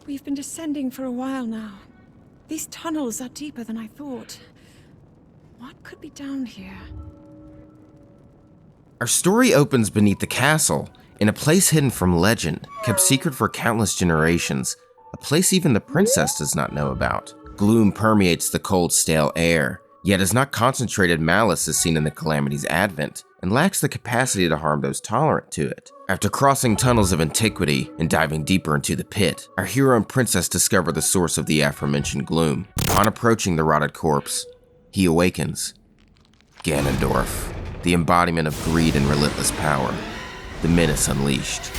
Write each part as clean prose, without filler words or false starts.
We've been descending for a while now. These tunnels are deeper than I thought. What could be down here? Our story opens beneath the castle, in a place hidden from legend, kept secret for countless generations, a place even the princess does not know about. Gloom permeates the cold, stale air, yet is not concentrated malice as seen in the Calamity's advent, and lacks the capacity to harm those tolerant to it. After crossing tunnels of antiquity and diving deeper into the pit, our hero and princess discover the source of the aforementioned gloom. Upon approaching the rotted corpse, he awakens. Ganondorf, the embodiment of greed and relentless power, the menace unleashed.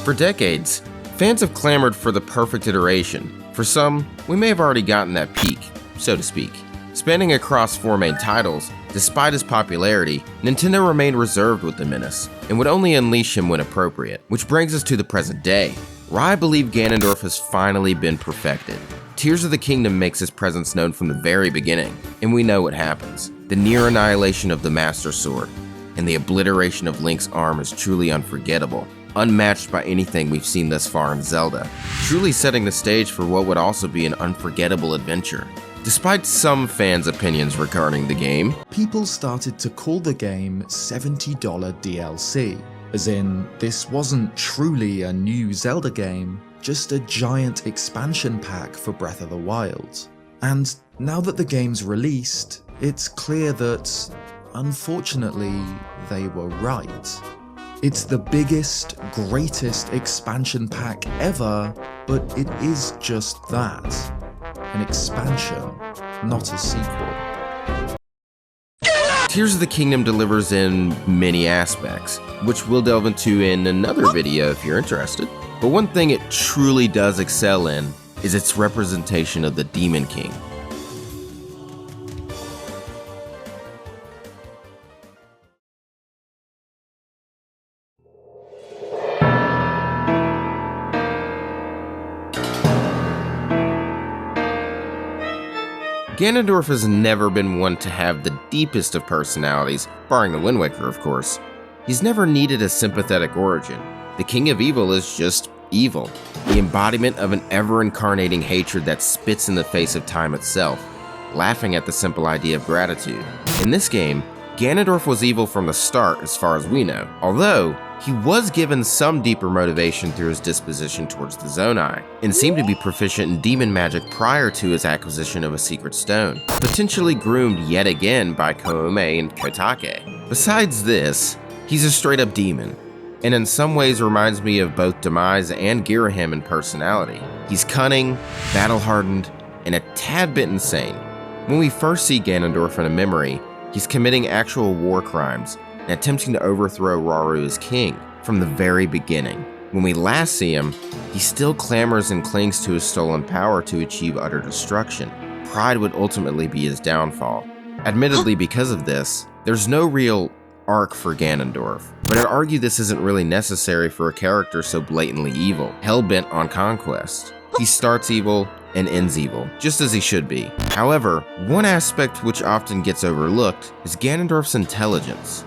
For decades, fans have clamored for the perfect iteration. For some, we may have already gotten that peak, so to speak. Spanning across 4 main titles, despite his popularity, Nintendo remained reserved with the menace, and would only unleash him when appropriate. Which brings us to the present day, where I believe Ganondorf has finally been perfected. Tears of the Kingdom makes his presence known from the very beginning, and we know what happens. The near annihilation of the Master Sword, and the obliteration of Link's arm is truly unforgettable, unmatched by anything we've seen thus far in Zelda, truly setting the stage for what would also be an unforgettable adventure. Despite some fans' opinions regarding the game, people started to call the game $70 DLC, as in, this wasn't truly a new Zelda game, just a giant expansion pack for Breath of the Wild. And now that the game's released, it's clear that, unfortunately, they were right. It's the biggest, greatest expansion pack ever, but it is just that. An expansion, not a sequel. Tears of the Kingdom delivers in many aspects, which we'll delve into in another video if you're interested. But one thing it truly does excel in is its representation of the Demon King. Ganondorf has never been one to have the deepest of personalities, barring the Wind Waker, of course. He's never needed a sympathetic origin. The King of Evil is just evil, the embodiment of an ever-incarnating hatred that spits in the face of time itself, laughing at the simple idea of gratitude. In this game, Ganondorf was evil from the start as far as we know, although he was given some deeper motivation through his disposition towards the Zonai, and seemed to be proficient in demon magic prior to his acquisition of a secret stone, potentially groomed yet again by Koumei and Kotake. Besides this, he's a straight-up demon, and in some ways reminds me of both Demise and Girahim in personality. He's cunning, battle-hardened, and a tad bit insane. When we first see Ganondorf in a memory, he's committing actual war crimes and attempting to overthrow Rauru as king from the very beginning. When we last see him, he still clamors and clings to his stolen power to achieve utter destruction. Pride would ultimately be his downfall. Admittedly, because of this, there's no real arc for Ganondorf, but I'd argue this isn't really necessary for a character so blatantly evil, hell-bent on conquest. He starts evil and ends evil, just as he should be. However, one aspect which often gets overlooked is Ganondorf's intelligence.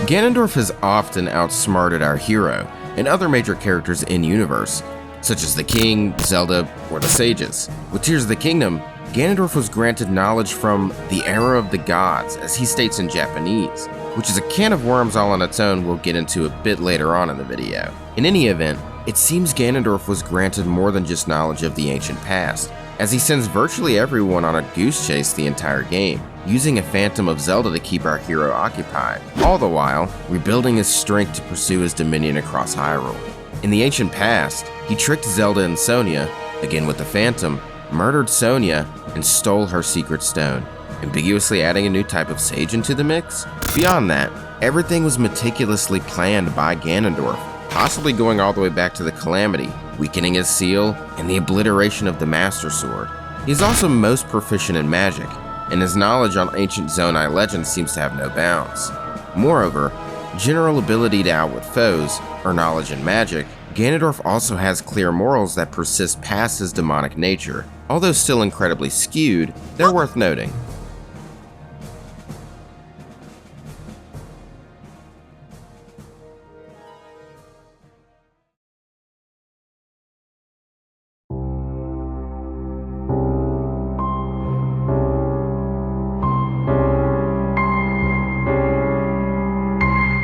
Ganondorf has often outsmarted our hero and other major characters in-universe, such as the King, Zelda, or the Sages. With Tears of the Kingdom, Ganondorf was granted knowledge from the Era of the Gods, as he states in Japanese, which is a can of worms all on its own we'll get into a bit later on in the video. In any event, it seems Ganondorf was granted more than just knowledge of the ancient past, as he sends virtually everyone on a goose chase the entire game, using a Phantom of Zelda to keep our hero occupied, all the while rebuilding his strength to pursue his dominion across Hyrule. In the ancient past, he tricked Zelda and Sonia, again with the Phantom, murdered Sonia, and stole her secret stone, ambiguously adding a new type of sage into the mix. Beyond that, everything was meticulously planned by Ganondorf, possibly going all the way back to the Calamity, weakening his seal, and the obliteration of the Master Sword. He is also most proficient in magic, and his knowledge on ancient Zonai legends seems to have no bounds. Moreover, general ability to outwit foes, or knowledge in magic, Ganondorf also has clear morals that persist past his demonic nature. Although still incredibly skewed, they're worth noting.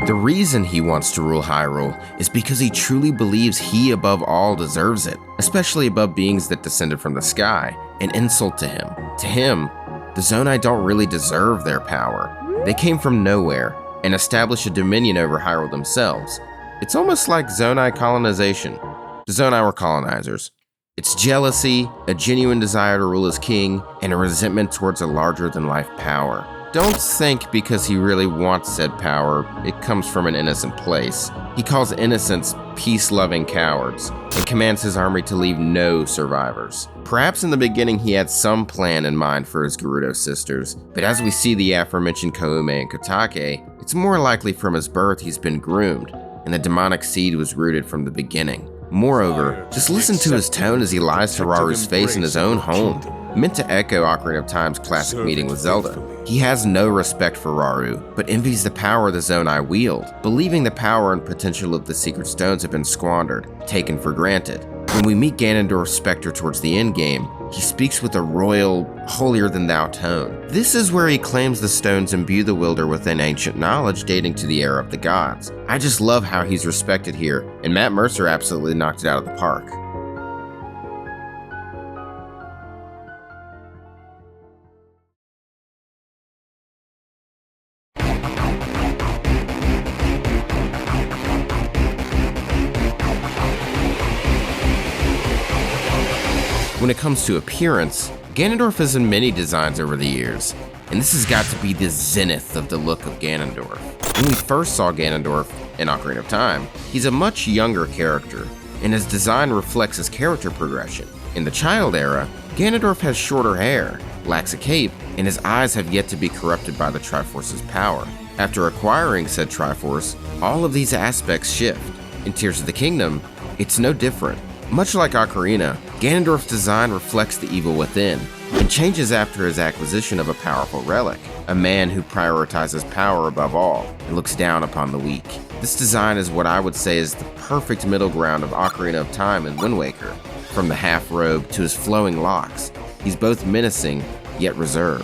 The reason he wants to rule Hyrule is because he truly believes he above all deserves it, especially above beings that descended from the sky, an insult to him. To him, the Zonai don't really deserve their power. They came from nowhere and established a dominion over Hyrule themselves. It's almost like Zonai colonization. The Zonai were colonizers. It's jealousy, a genuine desire to rule as king, and a resentment towards a larger-than-life power. Don't think because he really wants said power, it comes from an innocent place. He calls innocents peace-loving cowards, and commands his army to leave no survivors. Perhaps in the beginning he had some plan in mind for his Gerudo sisters, but as we see the aforementioned Koume and Kotake, it's more likely from his birth he's been groomed, and the demonic seed was rooted from the beginning. Moreover, just listen to his tone as he lies to Raru's face in his own home, meant to echo Ocarina of Time's classic meeting with Zelda. He has no respect for Raru, but envies the power the Zonai wield, believing the power and potential of the Secret Stones have been squandered, taken for granted. When we meet Ganondorf's specter towards the endgame, he speaks with a royal, holier-than-thou tone. This is where he claims the stones imbue the wielder with an ancient knowledge dating to the era of the gods. I just love how he's respected here, and Matt Mercer absolutely knocked it out of the park. When it comes to appearance, Ganondorf has in many designs over the years, and this has got to be the zenith of the look of Ganondorf. When we first saw Ganondorf in Ocarina of Time, he's a much younger character, and his design reflects his character progression. In the child era, Ganondorf has shorter hair, lacks a cape, and his eyes have yet to be corrupted by the Triforce's power. After acquiring said Triforce, all of these aspects shift. In Tears of the Kingdom, it's no different. Much like Ocarina, Ganondorf's design reflects the evil within, and changes after his acquisition of a powerful relic, a man who prioritizes power above all and looks down upon the weak. This design is what I would say is the perfect middle ground of Ocarina of Time and Wind Waker. From the half-robe to his flowing locks, he's both menacing yet reserved.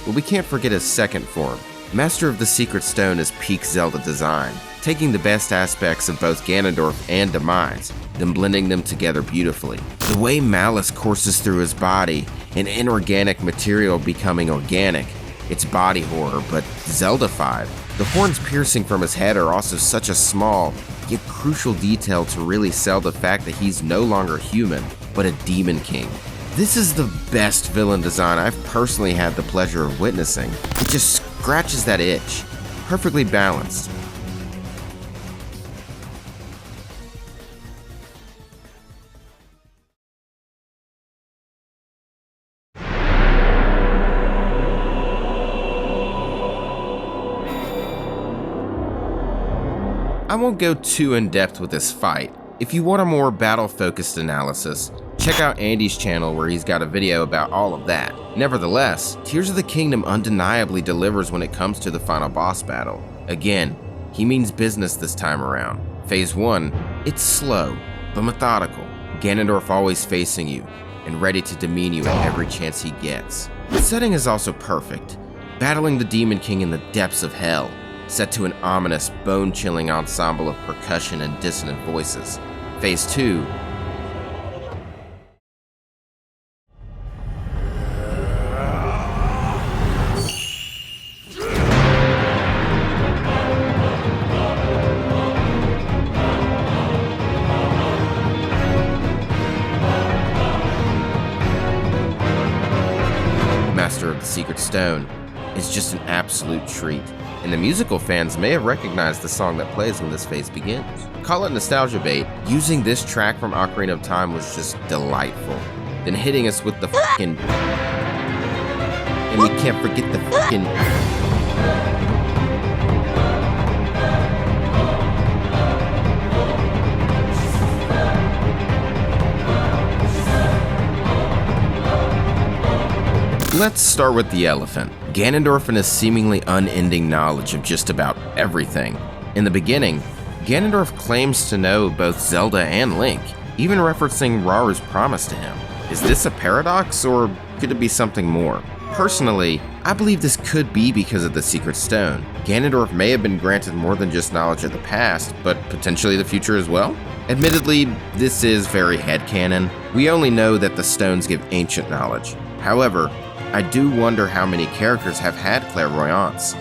But we can't forget his second form. Master of the Secret Stone is peak Zelda design, taking the best aspects of both Ganondorf and Demise, then blending them together beautifully. The way malice courses through his body, an inorganic material becoming organic, it's body horror, but Zelda-fied. The horns piercing from his head are also such a small, yet crucial detail to really sell the fact that he's no longer human, but a demon king. This is the best villain design I've personally had the pleasure of witnessing. It just scratches that itch. Perfectly balanced. I won't go too in-depth with this fight. If you want a more battle-focused analysis, check out Andy's channel where he's got a video about all of that. Nevertheless, Tears of the Kingdom undeniably delivers when it comes to the final boss battle. Again, he means business this time around. Phase 1, it's slow, but methodical. Ganondorf always facing you, and ready to demean you at every chance he gets. The setting is also perfect, battling the Demon King in the depths of hell, set to an ominous, bone-chilling ensemble of percussion and dissonant voices. Phase 2, secret stone is just an absolute treat, and the musical fans may have recognized the song that plays when this phase begins. Call it nostalgia bait, using this track from Ocarina of Time was just delightful. Then hitting us with the fucking... And we can't forget the fucking... Let's start with the elephant. Ganondorf and his seemingly unending knowledge of just about everything. In the beginning, Ganondorf claims to know both Zelda and Link, even referencing Raru's promise to him. Is this a paradox, or could it be something more? Personally, I believe this could be because of the Secret Stone. Ganondorf may have been granted more than just knowledge of the past, but potentially the future as well? Admittedly, this is very headcanon. We only know that the stones give ancient knowledge. However, I do wonder how many characters have had clairvoyance,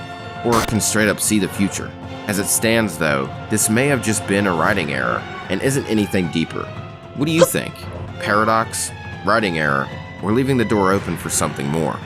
or can straight up see the future. As it stands though, this may have just been a writing error, and isn't anything deeper. What do you think? Paradox, writing error, or leaving the door open for something more?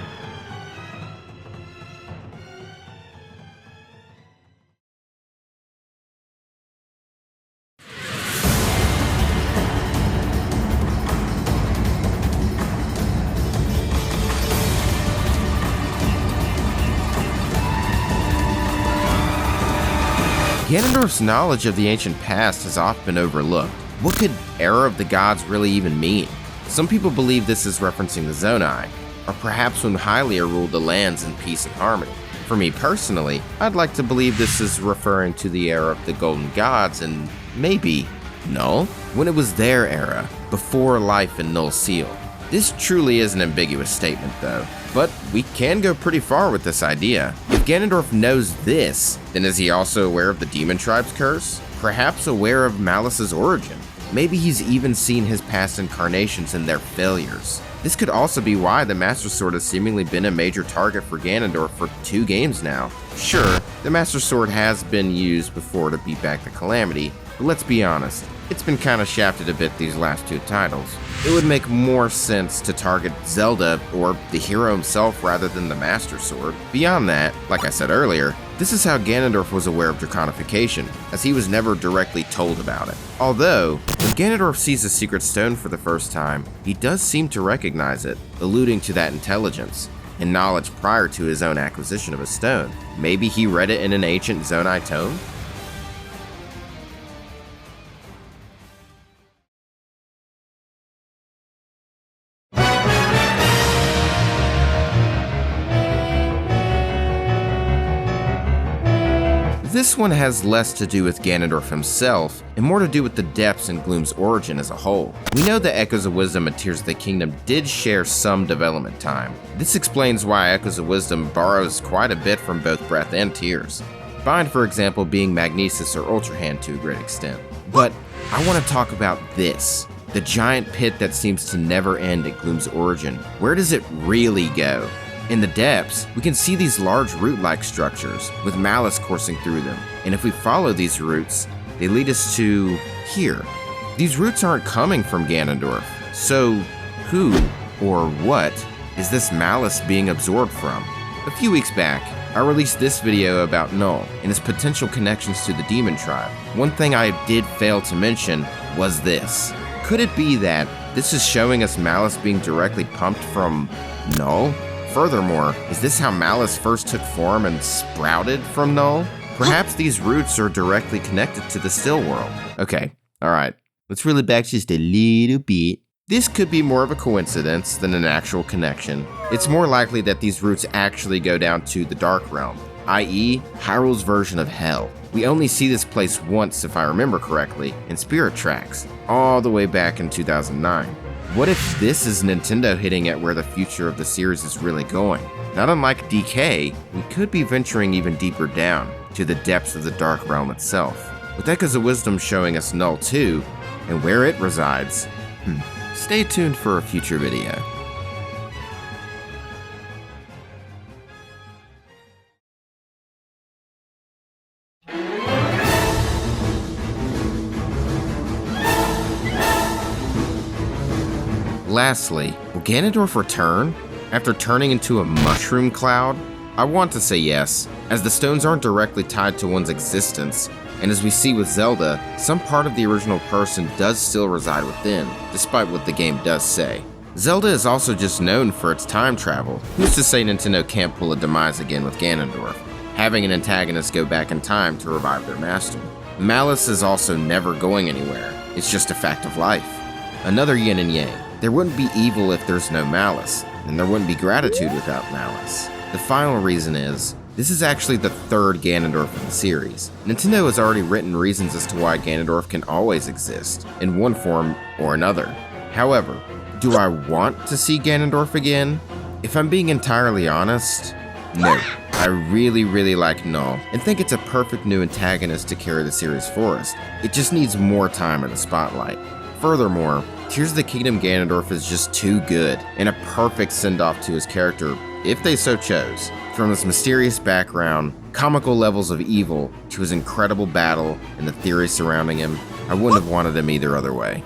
Ganondorf's knowledge of the ancient past has often been overlooked. What could Era of the Gods really even mean? Some people believe this is referencing the Zonai, or perhaps when Hylia ruled the lands in peace and harmony. For me personally, I'd like to believe this is referring to the era of the Golden Gods and maybe Null, when it was their era, before life in Null Seal. This truly is an ambiguous statement though, but we can go pretty far with this idea. If Ganondorf knows this, then is he also aware of the Demon Tribe's curse? Perhaps aware of Malice's origin? Maybe he's even seen his past incarnations and their failures. This could also be why the Master Sword has seemingly been a major target for Ganondorf for 2 games now. Sure, the Master Sword has been used before to beat back the Calamity, but let's be honest, it's been kinda shafted a bit these last 2 titles. It would make more sense to target Zelda or the hero himself rather than the Master Sword. Beyond that, like I said earlier, this is how Ganondorf was aware of Draconification, as he was never directly told about it. Although, when Ganondorf sees the Secret Stone for the first time, he does seem to recognize it, alluding to that intelligence and knowledge prior to his own acquisition of a stone. Maybe he read it in an ancient Zonai tome? This one has less to do with Ganondorf himself, and more to do with the depths in Gloom's origin as a whole. We know that Echoes of Wisdom and Tears of the Kingdom did share some development time. This explains why Echoes of Wisdom borrows quite a bit from both Breath and Tears. Bind, for example, being Magnesis or Ultra Hand to a great extent. But I want to talk about this. The giant pit that seems to never end at Gloom's origin. Where does it really go? In the depths, we can see these large root-like structures with Malice coursing through them, and if we follow these roots, they lead us to here. These roots aren't coming from Ganondorf, so who or what is this Malice being absorbed from? A few weeks back, I released this video about Null and his potential connections to the Demon Tribe. One thing I did fail to mention was this. Could it be that this is showing us Malice being directly pumped from Null? Furthermore, is this how Malice first took form and sprouted from Null? Perhaps these roots are directly connected to the Still World. Okay, alright, let's reel it back just a little bit. This could be more of a coincidence than an actual connection. It's more likely that these roots actually go down to the Dark Realm, i.e. Hyrule's version of Hell. We only see this place once, if I remember correctly, in Spirit Tracks, all the way back in 2009. What if this is Nintendo hitting at where the future of the series is really going? Not unlike DK, we could be venturing even deeper down, to the depths of the Dark Realm itself. With Echoes of Wisdom showing us Null 2, and where it resides, stay tuned for a future video. Lastly, will Ganondorf return? After turning into a mushroom cloud? I want to say yes, as the stones aren't directly tied to one's existence, and as we see with Zelda, some part of the original person does still reside within, despite what the game does say. Zelda is also just known for its time travel. Who's to say Nintendo can't pull a demise again with Ganondorf, having an antagonist go back in time to revive their master? Malice is also never going anywhere, it's just a fact of life. Another yin and yang. There wouldn't be evil if there's no malice, and there wouldn't be gratitude without malice. The final reason is, this is actually the third Ganondorf in the series. Nintendo has already written reasons as to why Ganondorf can always exist, in one form or another. However, do I want to see Ganondorf again? If I'm being entirely honest, no. I really like Null, and think it's a perfect new antagonist to carry the series forward. It just needs more time in the spotlight. Furthermore, Tears of the Kingdom Ganondorf is just too good, and a perfect send-off to his character, if they so chose. From his mysterious background, comical levels of evil, to his incredible battle, and the theories surrounding him, I wouldn't have wanted him either other way.